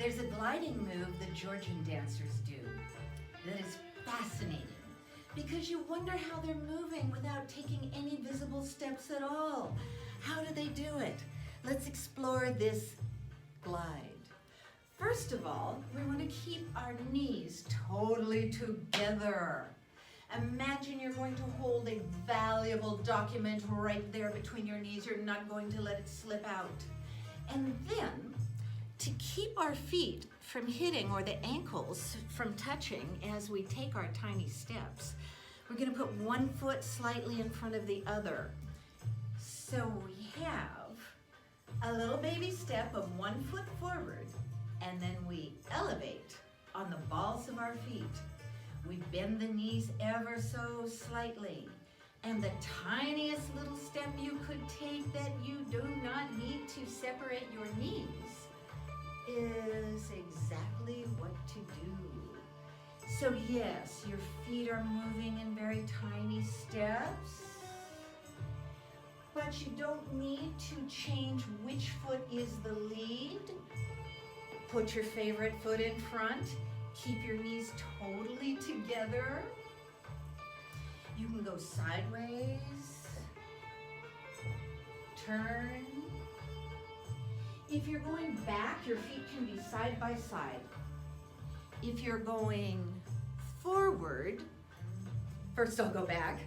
There's a gliding move that Georgian dancers do that is fascinating because you wonder how they're moving without taking any visible steps at all. How do they do it? Let's explore this glide. First of all, we want to keep our knees totally together. Imagine you're going to hold a valuable document right there between your knees. You're not going to let it slip out. And then, to keep our feet from hitting or the ankles from touching as we take our tiny steps, we're going to put one foot slightly in front of the other. So we have a little baby step of 1 foot forward, and then we elevate on the balls of our feet. We bend the knees ever so slightly. And the tiniest little step you could take that you do not need to separate your knees is exactly what to do. So yes, your feet are moving in very tiny steps, but you don't need to change which foot is the lead. Put your favorite foot in front. Keep your knees totally together. You can go sideways, turn. If you're going back, your feet can be side by side. If you're going forward, first I'll go back.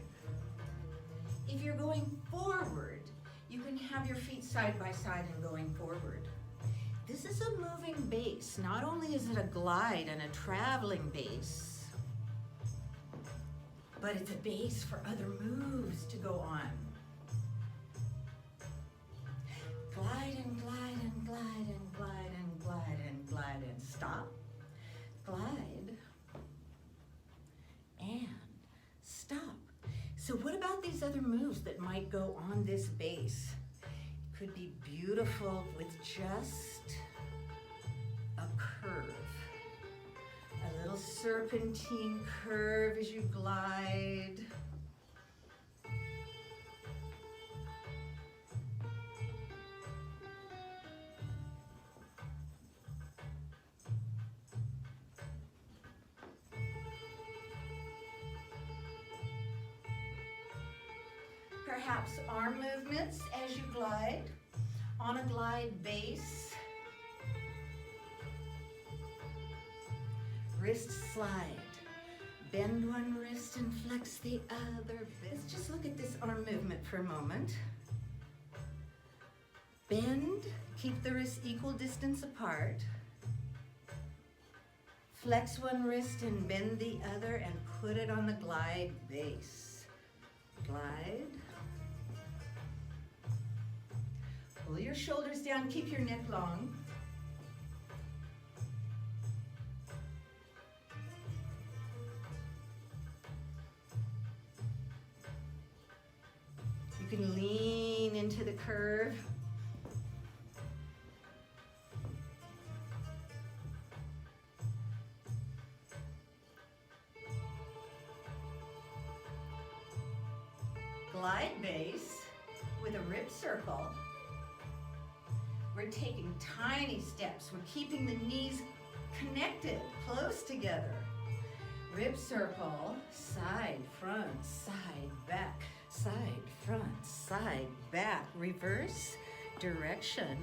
If you're going forward, you can have your feet side by side and going forward. This is a moving base. Not only is it a glide and a traveling base, but it's a base for other moves to go on. Glide and glide and glide and glide and glide and glide and stop. Glide and stop. So what about these other moves that might go on this base? It could be beautiful with just a curve. A little serpentine curve as you glide. Perhaps arm movements as you glide on a glide base. Wrist slide. Bend one wrist and flex the other. Let's just look at this arm movement for a moment. Bend, keep the wrists equal distance apart. Flex one wrist and bend the other and put it on the glide base. Glide. Pull your shoulders down, keep your neck long. You can lean into the curve. Glide base with a rib circle. We're taking tiny steps. We're keeping the knees connected, close together. Rib circle, side, front, side, back, side, front, side, back, reverse direction.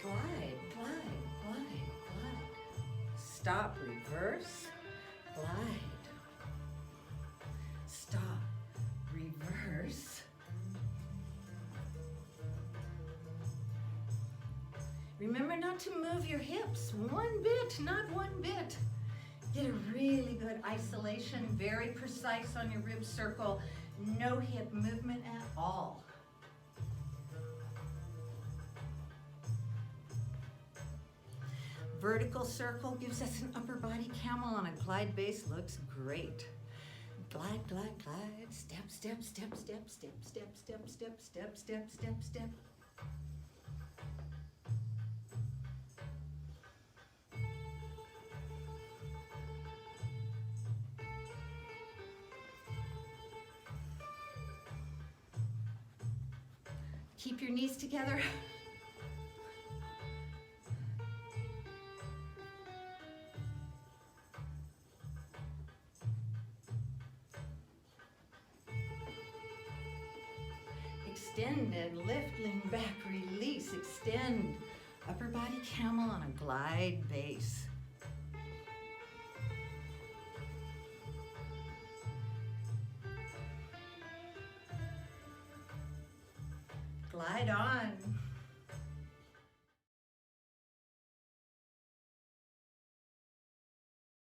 Glide, glide, glide, glide. Stop, reverse, glide. Stop, reverse. Remember not to move your hips one bit, not one bit. Get a really good isolation, very precise on your rib circle. No hip movement at all. Vertical circle gives us an upper body camel on a glide base. Looks great. Glide, glide, glide. Step, step, step, step, step, step, step, step, step, step, step, step. Keep your knees together. Extend and lift, lean back, release, extend. Upper body camel on a glide base. Glide on.